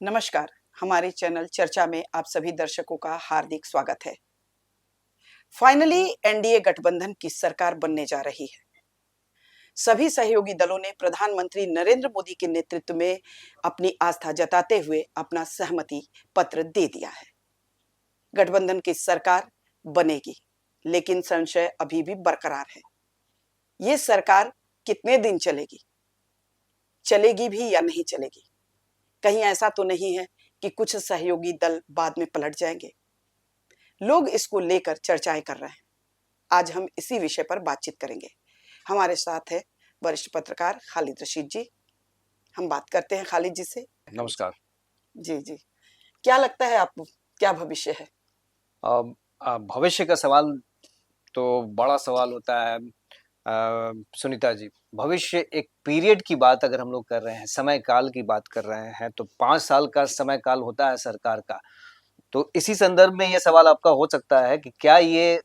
नमस्कार। हमारे चैनल चर्चा में आप सभी दर्शकों का हार्दिक स्वागत है। फाइनली एनडीए गठबंधन की सरकार बनने जा रही है। सभी सहयोगी दलों ने प्रधानमंत्री नरेंद्र मोदी के नेतृत्व में अपनी आस्था जताते हुए अपना सहमति पत्र दे दिया है। गठबंधन की सरकार बनेगी, लेकिन संशय अभी भी बरकरार है। ये सरकार कितने दिन चलेगी, चलेगी भी या नहीं चलेगी? कहीं ऐसा तो नहीं है कि कुछ सहयोगी दल बाद में पलट जाएंगे? लोग इसको लेकर चर्चाएं कर रहे हैं। आज हम इसी विषय पर बातचीत करेंगे। हमारे साथ है वरिष्ठ पत्रकार खालिद रशीद जी। हम बात करते हैं खालिद जी से। नमस्कार जी जी, क्या लगता है आपको, क्या भविष्य है? भविष्य का सवाल तो बड़ा सवाल होता है। सुनीता जी, भविष्य एक पीरियड की बात अगर हम लोग कर रहे हैं, समय काल की बात कर रहे हैं, तो 5 साल का समय काल होता है सरकार का। तो इसी संदर्भ में ये सवाल आपका हो सकता है कि क्या ये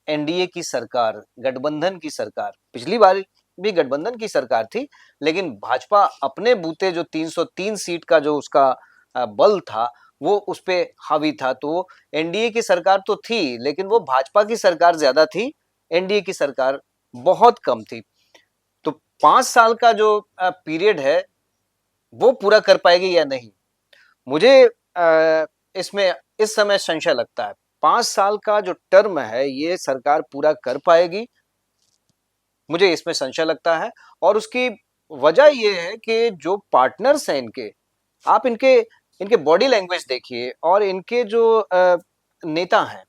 एनडीए की सरकार, गठबंधन की सरकार, पिछली बार भी गठबंधन की सरकार थी, लेकिन भाजपा अपने बूते जो 303 सीट का जो उसका बल था, वो उस पे हावी था। तो एनडीए की सरकार तो थी, लेकिन वो भाजपा की सरकार ज्यादा थी, एनडीए की सरकार बहुत कम थी। तो 5 साल का जो पीरियड है वो पूरा कर पाएगी या नहीं, मुझे इसमें इस समय संशय लगता है। 5 साल का जो टर्म है ये सरकार पूरा कर पाएगी, मुझे इसमें संशय लगता है। और उसकी वजह ये है कि जो पार्टनर्स हैं इनके, आप इनके इनके बॉडी लैंग्वेज देखिए और इनके जो नेता हैं,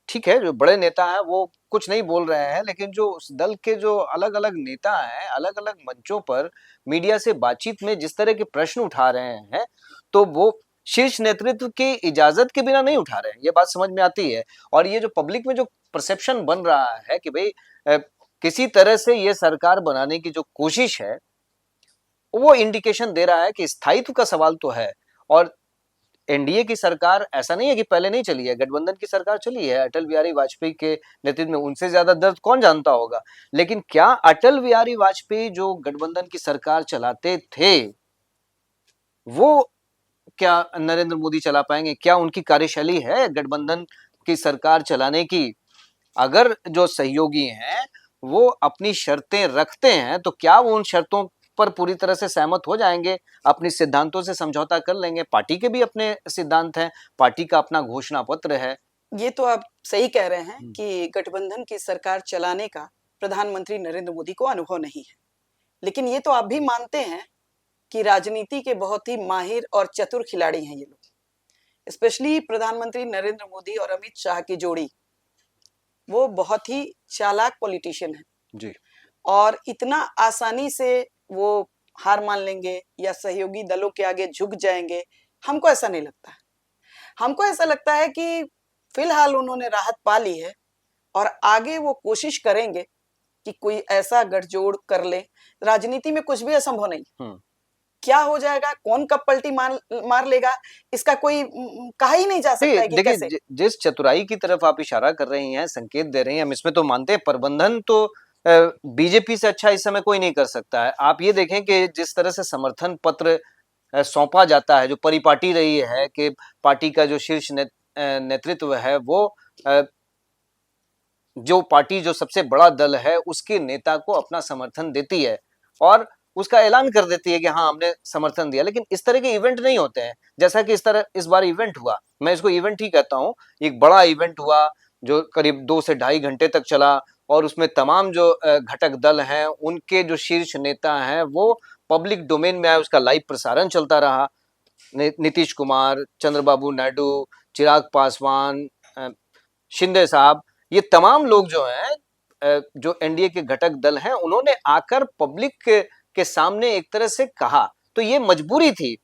ठीक है, जो बड़े नेता हैं वो कुछ नहीं बोल रहे हैं, लेकिन जो उस दल के जो अलग अलग नेता हैं, अलग अलग मंचों पर मीडिया से बातचीत में जिस तरह के प्रश्न उठा रहे हैं, तो वो शीर्ष नेतृत्व की इजाजत के बिना नहीं उठा रहे हैं, ये बात समझ में आती है। और ये जो पब्लिक में जो परसेप्शन बन रहा है कि भाई किसी तरह से ये सरकार बनाने की जो कोशिश है, वो इंडिकेशन दे रहा है कि स्थायित्व का सवाल तो है। और एनडीए की सरकार ऐसा नहीं है कि पहले नहीं चली है, गठबंधन की सरकार चली है अटल बिहारी वाजपेयी के नेतृत्व में, उनसे ज्यादा दर्द कौन जानता होगा। लेकिन क्या अटल बिहारी वाजपेयी जो गठबंधन की सरकार चलाते थे, वो क्या नरेंद्र मोदी चला पाएंगे? क्या उनकी कार्यशैली है गठबंधन की सरकार चलाने की? अगर जो सहयोगी हैं वो अपनी शर्तें रखते हैं, तो क्या वो उन शर्तों पर पूरी तरह से सहमत हो जाएंगे, अपने सिद्धांतों से समझौता कर लेंगे? पार्टी के भी अपने सिद्धांत हैं, पार्टी का अपना घोषणा पत्र है। ये तो आप सही कह रहे हैं कि गठबंधन की सरकार चलाने का प्रधानमंत्री नरेंद्र मोदी को अनुभव नहीं है, लेकिन ये तो आप भी मानते हैं कि राजनीति के बहुत ही माहिर और चतुर खिलाड़ी हैं ये लोग। स्पेशली प्रधानमंत्री नरेंद्र मोदी और अमित शाह की जोड़ी, वो बहुत ही चालाक पॉलिटिशियन है जी। और इतना आसानी से वो हार मान लेंगे या सहयोगी दलों के आगे झुक जाएंगे, हमको ऐसा नहीं लगता है। हमको ऐसा लगता है कि फिलहाल उन्होंने राहत पा ली है और आगे वो कोशिश करेंगे कि कोई ऐसा गठजोड़ कर ले। राजनीति में कुछ भी असंभव नहीं। क्या हो जाएगा, कौन कब पलटी मार लेगा, इसका कोई कहा ही नहीं जा सकता है कि कैसे। जिस चतुराई की तरफ आप इशारा कर रही हैं, संकेत दे रही हैं, हम इसमें तो मानते हैं। प्रबंधन तो बीजेपी से अच्छा इस समय कोई नहीं कर सकता है। आप ये देखें कि जिस तरह से समर्थन पत्र सौंपा जाता है, जो परिपाटी रही है कि पार्टी का जो शीर्ष नेतृत्व है वो जो पार्टी जो सबसे बड़ा दल है उसके नेता को अपना समर्थन देती है और उसका ऐलान कर देती है कि हाँ हमने समर्थन दिया। लेकिन इस तरह के इवेंट नहीं होते हैं, जैसा कि इस बार इवेंट हुआ। मैं इसको इवेंट ही कहता हूँ। एक बड़ा इवेंट हुआ जो करीब 2 से ढाई घंटे तक चला और उसमें तमाम जो घटक दल हैं, उनके जो शीर्ष नेता हैं वो पब्लिक डोमेन में आए, उसका लाइव प्रसारण चलता रहा। नीतीश कुमार, चंद्रबाबू नायडू, चिराग पासवान, शिंदे साहब, ये तमाम लोग जो हैं, जो एनडीए के घटक दल हैं, उन्होंने आकर पब्लिक के सामने एक तरह से कहा। तो ये मजबूरी थी,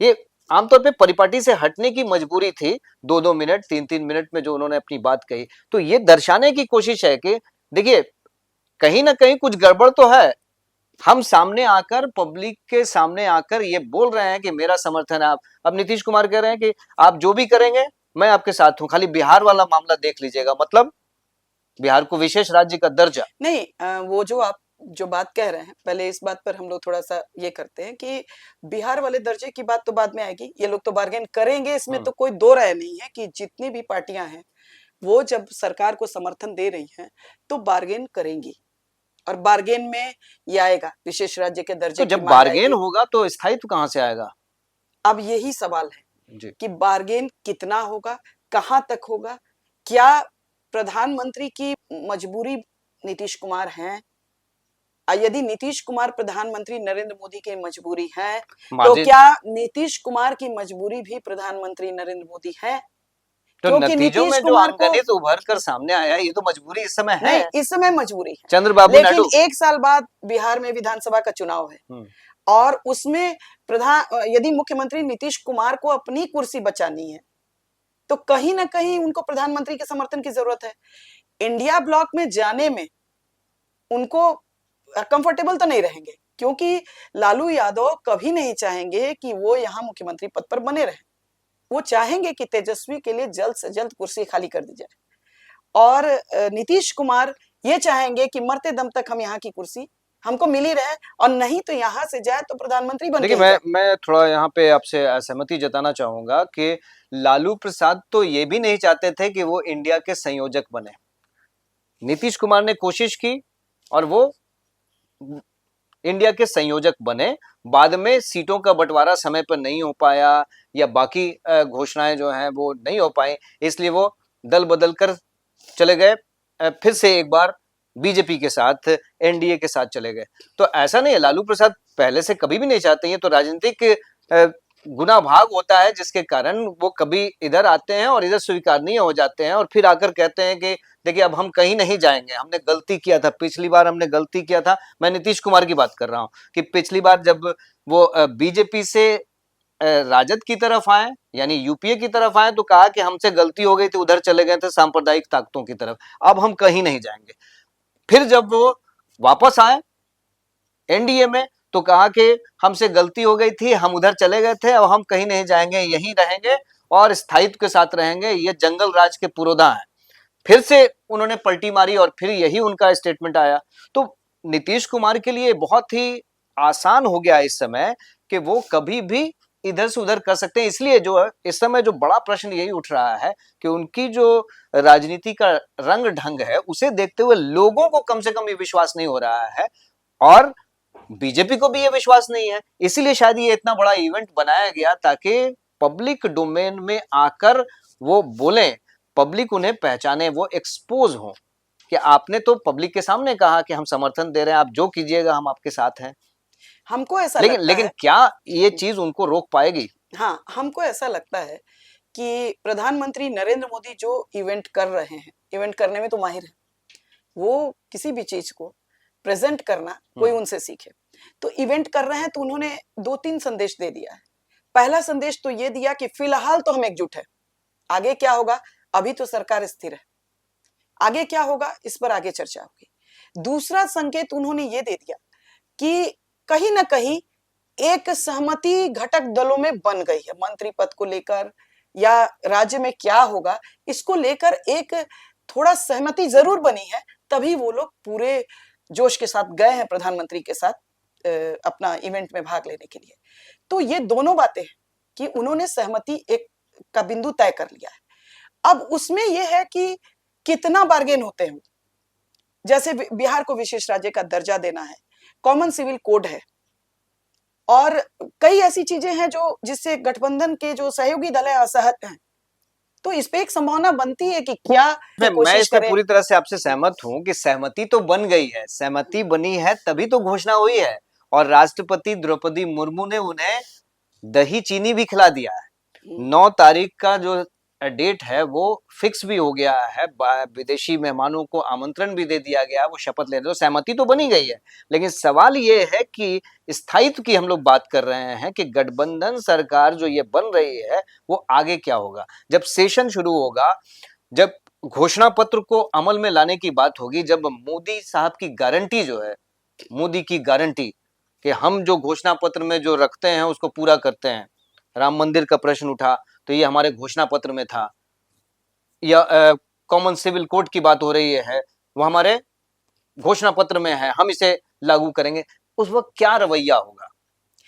ये आमतौर पे परिपाटी से हटने की मजबूरी थी। 2-2 मिनट, 3-3 मिनट में जो उन्होंने अपनी बात कही, तो ये दर्शाने की कोशिश है कि देखिए कहीं ना कहीं कुछ गड़बड़ तो है। हम सामने आकर, पब्लिक के सामने आकर ये बोल रहे हैं कि मेरा समर्थन है। आप अब नीतीश कुमार कह रहे हैं कि आप जो भी करेंगे मैं आपके साथ हूं, खाली बिहार वाला मामला देख लीजिएगा। मतलब बिहार को विशेष राज्य का दर्जा नहीं, वो जो आप जो बात कह रहे हैं, पहले इस बात पर हम लोग थोड़ा सा ये करते हैं कि बिहार वाले दर्जे की बात तो बाद में आएगी। ये लोग तो बार्गेन करेंगे, इसमें तो कोई दो राय नहीं है कि जितनी भी पार्टियां हैं वो जब सरकार को समर्थन दे रही हैं तो बार्गेन करेंगी, और बार्गेन में ये आएगा, विशेष राज्य के तो दर्जे की जब मांग बार्गेन आएगी। होगा तो स्थायित्व कहाँ से आएगा? अब यही सवाल है जी। कि बार्गेन कितना होगा, कहां तक होगा, क्या प्रधानमंत्री की मजबूरी नीतीश कुमार हैं? यदि नीतीश कुमार प्रधानमंत्री नरेंद्र मोदी की मजबूरी है, तो माजिद, क्या नीतीश कुमार की मजबूरी भी प्रधानमंत्री नरेंद्र मोदी है? तो क्योंकि नतीजों नीतीश में जो कुमार को अंगनित उभर कर सामने आया, ये तो मजबूरी इस समय है। नहीं, इस समय मजबूरी है, चंद्रबाबू लेकिन नायडू। 1 साल बाद बिहार में विधानसभा का चुनाव है और उसमें यदि मुख्यमंत्री नीतीश कुमार को अपनी कुर्सी बचानी है तो कहीं ना कहीं उनको प्रधानमंत्री के समर्थन की जरूरत है। इंडिया ब्लॉक में जाने में उनको कंफर्टेबल तो नहीं रहेंगे, क्योंकि लालू यादव कभी नहीं चाहेंगे कि वो यहाँ मुख्यमंत्री पद पर बने रहे। वो चाहेंगे कि तेजस्वी के लिए जल्द से जल्द कुर्सी खाली कर दी जाए, और नीतीश कुमार ये चाहेंगे कि मरते दम तक हम यहाँ की कुर्सी हमको मिली रहे, और नहीं तो यहाँ से जाए तो प्रधानमंत्री बन के देखिए, ही जाए। मैं थोड़ा यहाँ पे आपसे असहमति जताना चाहूंगा कि लालू प्रसाद तो ये भी नहीं चाहते थे कि वो इंडिया के संयोजक बने। नीतीश कुमार ने कोशिश की और वो इंडिया के संयोजक बने। बाद में सीटों का बंटवारा समय पर नहीं हो पाया या बाकी घोषणाएं जो हैं वो नहीं हो पाई, इसलिए वो दल बदल कर चले गए, फिर से एक बार बीजेपी के साथ, एनडीए के साथ चले गए। तो ऐसा नहीं है, लालू प्रसाद पहले से कभी भी नहीं चाहते हैं। तो राजनीतिक गुना भाग होता है जिसके कारण वो कभी इधर आते हैं और इधर स्वीकारनीय हो जाते हैं और फिर आकर कहते हैं कि देखिए अब हम कहीं नहीं जाएंगे, हमने गलती किया था, पिछली बार हमने गलती किया था। मैं नीतीश कुमार की बात कर रहा हूं कि पिछली बार जब वो बीजेपी से राजद की तरफ आए, यानी यूपीए की तरफ आए, तो कहा कि हमसे गलती हो गई थी, उधर चले गए थे सांप्रदायिक ताकतों की तरफ, अब हम कहीं नहीं जाएंगे। फिर जब वो वापस आए एनडीए में तो कहा कि हमसे गलती हो गई थी, हम उधर चले गए थे, अब हम कहीं नहीं जाएंगे, यहीं रहेंगे और स्थायित्व के साथ रहेंगे, ये जंगल राज के पुरोधा हैं। फिर से उन्होंने पलटी मारी और फिर यही उनका स्टेटमेंट आया। तो नीतीश कुमार के लिए बहुत ही आसान हो गया इस समय कि वो कभी भी इधर से उधर कर सकते हैं। इसलिए जो है इस समय जो बड़ा प्रश्न यही उठ रहा है कि उनकी जो राजनीति का रंग ढंग है उसे देखते हुए लोगों को कम से कम ये विश्वास नहीं हो रहा है और बीजेपी को भी ये विश्वास नहीं है। इसीलिए शायद ये इतना बड़ा इवेंट बनाया गया ताकि पब्लिक डोमेन में आकर वो बोलें, पब्लिक उन्हें पहचाने, वो एक्सपोज हो कि आपने तो पब्लिक के सामने कहा कि हम समर्थन दे रहे हैं, आप जो कीजिएगा हम आपके साथ हैं। हमको ऐसा लेकिन लगता लेकिन है, क्या ये चीज उनको रोक पाएगी? हाँ, हमको ऐसा लगता है कि प्रधानमंत्री नरेंद्र मोदी जो इवेंट कर रहे हैं, इवेंट करने में तो माहिर है, वो किसी भी चीज को प्रेजेंट करना कोई उनसे सीखे। तो इवेंट कर रहे हैं तो उन्होंने 2-3 संदेश दे दिया है। पहला संदेश तो ये दिया कि फिलहाल तो हम एकजुट है, आगे क्या होगा, अभी तो सरकार स्थिर है, आगे क्या होगा इस पर आगे चर्चा होगी। दूसरा संकेत उन्होंने ये दे दिया कि कहीं ना कहीं एक सहमति घटक दलों में बन गई है, मंत्री पद को लेकर या राज्य में क्या होगा इसको लेकर एक थोड़ा सहमति जरूर बनी है, तभी वो लोग पूरे जोश के साथ गए हैं प्रधानमंत्री के साथ अपना इवेंट में भाग लेने के लिए। तो ये दोनों बातें हैं कि उन्होंने सहमति एक का बिंदु तय कर लिया है। अब उसमें यह है कि कितना बार्गेन होते हैं, जैसे बिहार को विशेष राज्य का दर्जा देना है, कॉमन सिविल कोड है और कई ऐसी चीजें हैं जो जिससे गठबंधन के जो सहयोगी दल है असहमत हैं। तो इस पे एक संभावना बनती है कि क्या मैं कोशिश इसमें करें। पूरी तरह से आपसे सहमत हूं कि सहमति तो बन गई है, सहमति बनी है तभी तो घोषणा हुई है और राष्ट्रपति द्रौपदी मुर्मू ने उन्हें दही चीनी भी खिला दिया है। 9 तारीख का जो डेट है वो फिक्स भी हो गया है, विदेशी मेहमानों को आमंत्रण भी दे दिया गया, वो शपथ ले रहे, तो सहमति तो बनी गई है। लेकिन सवाल ये है कि स्थायित्व की हम लोग बात कर रहे हैं कि गठबंधन सरकार जो ये बन रही है वो आगे क्या होगा। जब सेशन शुरू होगा, जब घोषणा पत्र को अमल में लाने की बात होगी, जब मोदी साहब की गारंटी जो है, मोदी की गारंटी कि हम जो घोषणा पत्र में जो रखते हैं उसको पूरा करते हैं। राम मंदिर का प्रश्न उठा तो ये हमारे घोषणा पत्र में था, या कॉमन सिविल कोड की बात हो रही है वो हमारे घोषणा पत्र में है, हम इसे लागू करेंगे, उस वक्त क्या रवैया होगा?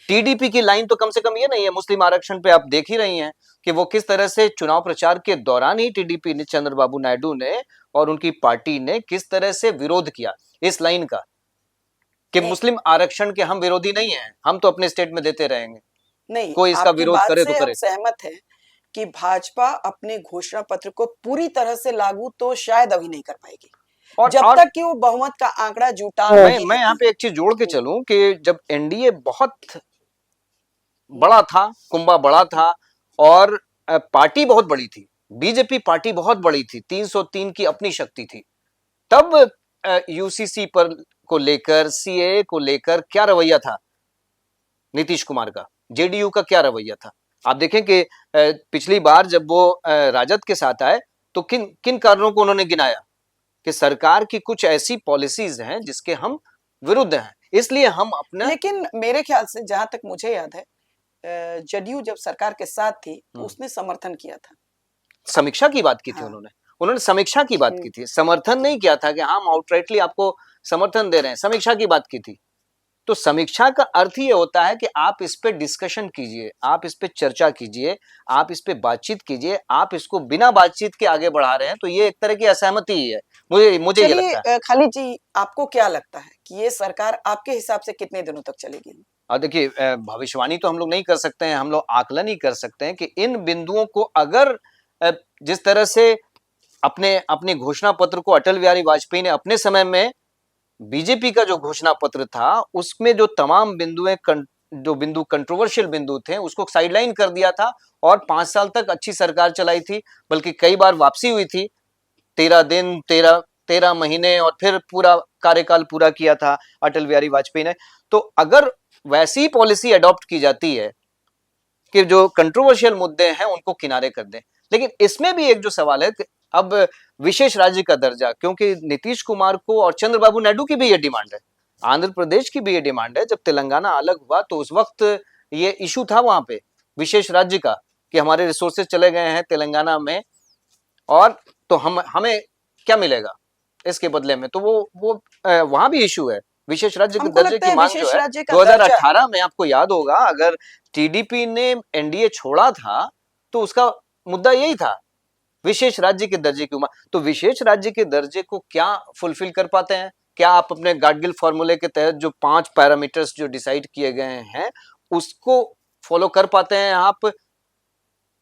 टीडीपी की लाइन तो कम से कम ये नहीं है, मुस्लिम आरक्षण पे आप देख ही रही हैं कि वो किस तरह से चुनाव प्रचार के दौरान ही टीडीपी ने, चंद्रबाबू नायडू ने और उनकी पार्टी ने किस तरह से विरोध किया इस लाइन का कि नहीं मुस्लिम आरक्षण के हम विरोधी नहीं हैं, हम तो अपने स्टेट में देते रहेंगे, नहीं, कोई इसका आपकी विरोध बात करे तो से हम करे। सहमत हैं कि भाजपा अपने घोषणा पत्र को पूरी तरह से लागू तो शायद अभी नहीं कर पाएगी, जब और तक कि वो बहुमत का आंकड़ा जुटा मैं नहीं मैं यहाँ लेती पे है। एक चीज जोड़ के हम्म, चलूं कि जब एनडीए बहुत बड़ा था, कुंभा बड़ा था और पार्टी बहुत बड़ी थी, बीजेपी पार्टी बहुत बड़ी थी, 303 की अपनी शक्ति थी, तब यूसीसी पर को लेकर, सीएए को लेकर क्या रवैया था नीतीश कुमार का, जेडीयू का क्या रवैया था? आप देखें कि पिछली बार जब वो राजद के साथ आए तो किन किन कारणों को उन्होंने गिनाया कि सरकार की कुछ ऐसी पॉलिसीज हैं जिसके हम विरुद्ध हैं, इसलिए हम अपना लेकिन मेरे ख्याल से जहां तक मुझे याद है, जदयू जब सरकार के साथ थी तो उसने समर्थन किया था। समीक्षा की बात की थी, हाँ। उन्होंने उन्होंने समीक्षा की बात की थी, समर्थन नहीं किया था कि हम आउटराइटली आपको समर्थन दे रहे हैं, समीक्षा की बात की थी। तो समीक्षा का अर्थ ये होता है कि आप इस पे डिस्कशन कीजिए, आप इस पे चर्चा कीजिए, आप इस पे बातचीत कीजिए, आप इसको बिना बातचीत के आगे बढ़ा रहे हैं तो ये एक तरह की असहमति ही है, मुझे ये चलिए लगता है। खालिद जी, आपको क्या लगता है कि ये सरकार आपके हिसाब से कितने दिनों तक चलेगी? और देखिए भविष्यवाणी तो हम लोग नहीं कर सकते हैं, हम लोग आकलन ही कर सकते हैं कि इन बिंदुओं को अगर जिस तरह से अपने अपने घोषणा पत्र को अटल बिहारी वाजपेयी ने अपने समय में, बीजेपी का जो घोषणा पत्र था उसमें जो तमाम जो बिंदु कंट्रोवर्शियल बिंदु थे उसको साइडलाइन कर दिया था और 5 साल तक अच्छी सरकार चलाई थी, बल्कि कई बार वापसी हुई थी, 13 दिन, 13 महीने और फिर पूरा कार्यकाल पूरा किया था अटल बिहारी वाजपेयी ने। तो अगर वैसी पॉलिसी अडॉप्ट की जाती है कि जो कंट्रोवर्शियल मुद्दे हैं उनको किनारे कर दें, लेकिन इसमें भी एक जो सवाल है कि अब विशेष राज्य का दर्जा, क्योंकि नीतीश कुमार को और चंद्रबाबू नायडू की भी ये डिमांड है, आंध्र प्रदेश की भी ये डिमांड है, जब तेलंगाना अलग हुआ तो उस वक्त ये इशू था वहां पे विशेष राज्य का कि हमारे रिसोर्सेज चले गए हैं तेलंगाना में और तो हमें क्या मिलेगा इसके बदले में, तो वो वहां भी इशू है विशेष राज्य के हमको दर्जे लगता की है मांग जो विशेष है। राज्य का दर्जा 2018 में आपको याद होगा, अगर टीडीपी ने एनडीए छोड़ा था तो उसका मुद्दा यही था विशेष राज्य के दर्जे की मांग। तो विशेष राज्य के दर्जे को क्या फुलफिल कर पाते हैं? क्या आप अपने गाडगिल फॉर्मूले के तहत जो 5 पैरामीटर्स जो डिसाइड किए गए हैं उसको फॉलो कर पाते हैं आप?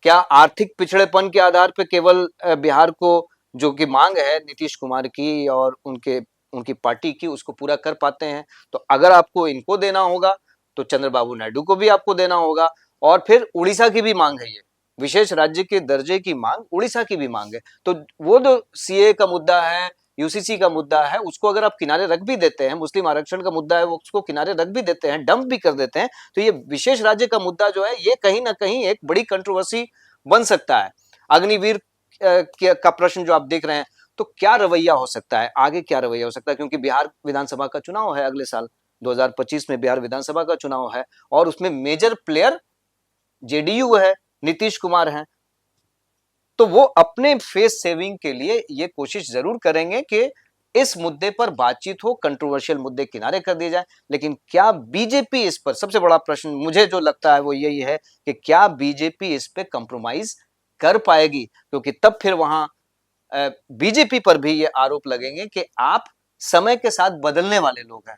क्या आर्थिक पिछड़ेपन के आधार पर केवल बिहार को जो कि मांग है नीतीश कुमार की और उनकी पार्टी की उसको पूरा कर पाते हैं? तो अगर आपको इनको देना होगा तो चंद्रबाबू नायडू को भी आपको देना होगा, और फिर उड़ीसा की भी मांग है, ये विशेष राज्य के दर्जे की मांग उड़ीसा की भी मांग है। तो वो जो सीए का मुद्दा है, यूसीसी का मुद्दा है, उसको अगर आप किनारे रख भी देते हैं, मुस्लिम आरक्षण का मुद्दा है वो उसको किनारे रख भी देते हैं, डंप भी कर देते हैं, तो ये विशेष राज्य का मुद्दा जो है ये कहीं ना कहीं एक बड़ी कंट्रोवर्सी बन सकता है। अग्निवीर का प्रश्न जो आप देख रहे हैं, तो क्या रवैया हो सकता है आगे, क्या रवैया हो सकता है, क्योंकि बिहार विधानसभा का चुनाव है अगले साल, 2025 में बिहार विधानसभा का चुनाव है और उसमें मेजर प्लेयर जेडीयू है, नीतीश कुमार हैं, तो वो अपने फेस सेविंग के लिए ये कोशिश जरूर करेंगे कि इस मुद्दे पर बातचीत हो, कंट्रोवर्शियल मुद्दे किनारे कर दिए जाए। लेकिन क्या बीजेपी इस पर, सबसे बड़ा प्रश्न मुझे जो लगता है वो यही है कि क्या बीजेपी इस पे कंप्रोमाइज कर पाएगी, क्योंकि तब फिर वहां बीजेपी पर भी ये आरोप लगेंगे कि आप समय के साथ बदलने वाले लोग हैं।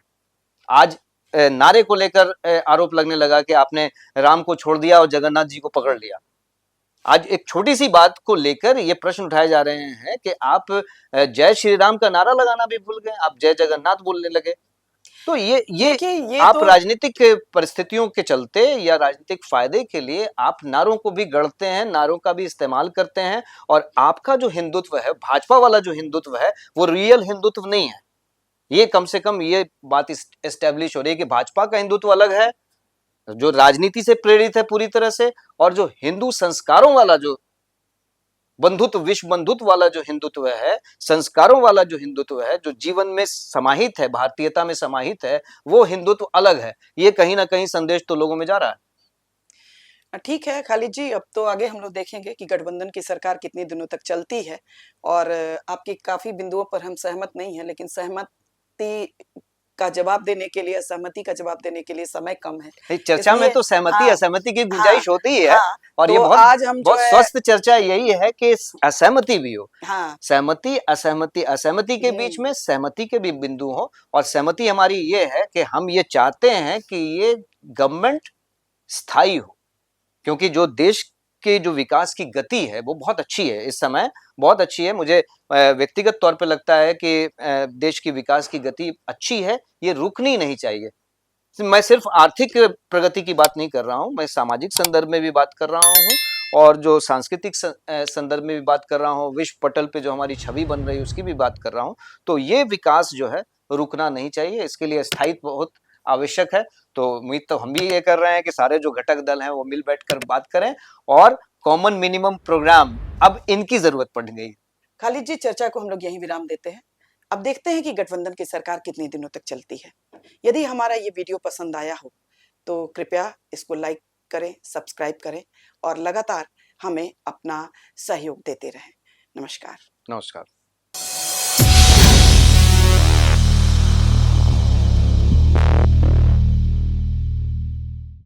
आज नारे को लेकर आरोप लगने लगा कि आपने राम को छोड़ दिया और जगन्नाथ जी को पकड़ लिया। आज एक छोटी सी बात को लेकर ये प्रश्न उठाए जा रहे हैं कि आप जय श्री राम का नारा लगाना भी भूल गए, आप जय जगन्नाथ बोलने लगे। तो ये देखिए, ये आप तो राजनीतिक परिस्थितियों के चलते या राजनीतिक फायदे के लिए आप नारों को भी गढ़ते हैं, नारों का भी इस्तेमाल करते हैं, और आपका जो हिंदुत्व है, भाजपा वाला जो हिंदुत्व है, वो रियल हिंदुत्व नहीं है। ये कम से कम ये बात एस्टेब्लिश हो रही है कि भाजपा का हिंदुत्व अलग है जो राजनीति से प्रेरित है पूरी तरह से, और जो हिंदू संस्कारों वाला जो बंधुत्व, विश्व बंधुत्व वाला जो हिंदुत्व है, संस्कारों वाला जो हिंदुत्व है, जो जीवन में समाहित है, भारतीयता में समाहित है, वो हिंदुत्व अलग है। ये कहीं ना कहीं संदेश तो लोगों में जा रहा है। ठीक है खालिद जी, अब तो आगे हम लोग देखेंगे कि गठबंधन की सरकार कितने दिनों तक चलती है, और आपकी काफी बिंदुओं पर हम सहमत नहीं है, लेकिन सहमति का जवाब देने के लिए, असहमति का जवाब देने के लिए समय कम है। नहीं, चर्चा में इसलिए तो सहमति हाँ, असहमति की हाँ, गुंजाइश होती ही है। हाँ, और ये तो बहुत आज हम जो बहुत है स्वस्थ चर्चा यही है कि असहमति भी हो, हाँ, सहमति असहमति, असहमति के बीच में सहमति के भी बिंदु हो। और सहमति हमारी ये है कि हम ये चाहते हैं कि ये गवर्नमेंट स्थायी हो, क्योंकि जो देश के जो विकास की गति है वो बहुत अच्छी है, इस समय बहुत अच्छी है। मुझे व्यक्तिगत तौर पे लगता है कि देश की विकास की गति अच्छी है, ये रुकनी नहीं चाहिए। मैं सिर्फ आर्थिक प्रगति की बात नहीं कर रहा हूँ, मैं सामाजिक संदर्भ में भी बात कर रहा हूँ और जो सांस्कृतिक संदर्भ में भी बात कर रहा हूँ, विश्व पटल पे जो हमारी छवि बन रही है उसकी भी बात कर रहा हूँ। तो ये विकास जो है रुकना नहीं चाहिए, इसके लिए स्थायित्व बहुत आवश्यक है। तो उम्मीद तो हम भी ये कर रहे हैं कि सारे जो घटक दल हैं वो मिल बैठकर बात करें और कॉमन मिनिमम प्रोग्राम अब इनकी जरूरत पड़ गई। खालिद जी, चर्चा को हम लोग यहीं विराम देते हैं। अब देखते हैं कि गठबंधन की सरकार कितने दिनों तक चलती है। यदि हमारा ये वीडियो पसंद आया हो तो कृपया इसको लाइक करें, सब्सक्राइब करें और लगातार हमें अपना सहयोग देते रहें। नमस्कार। नमस्कार।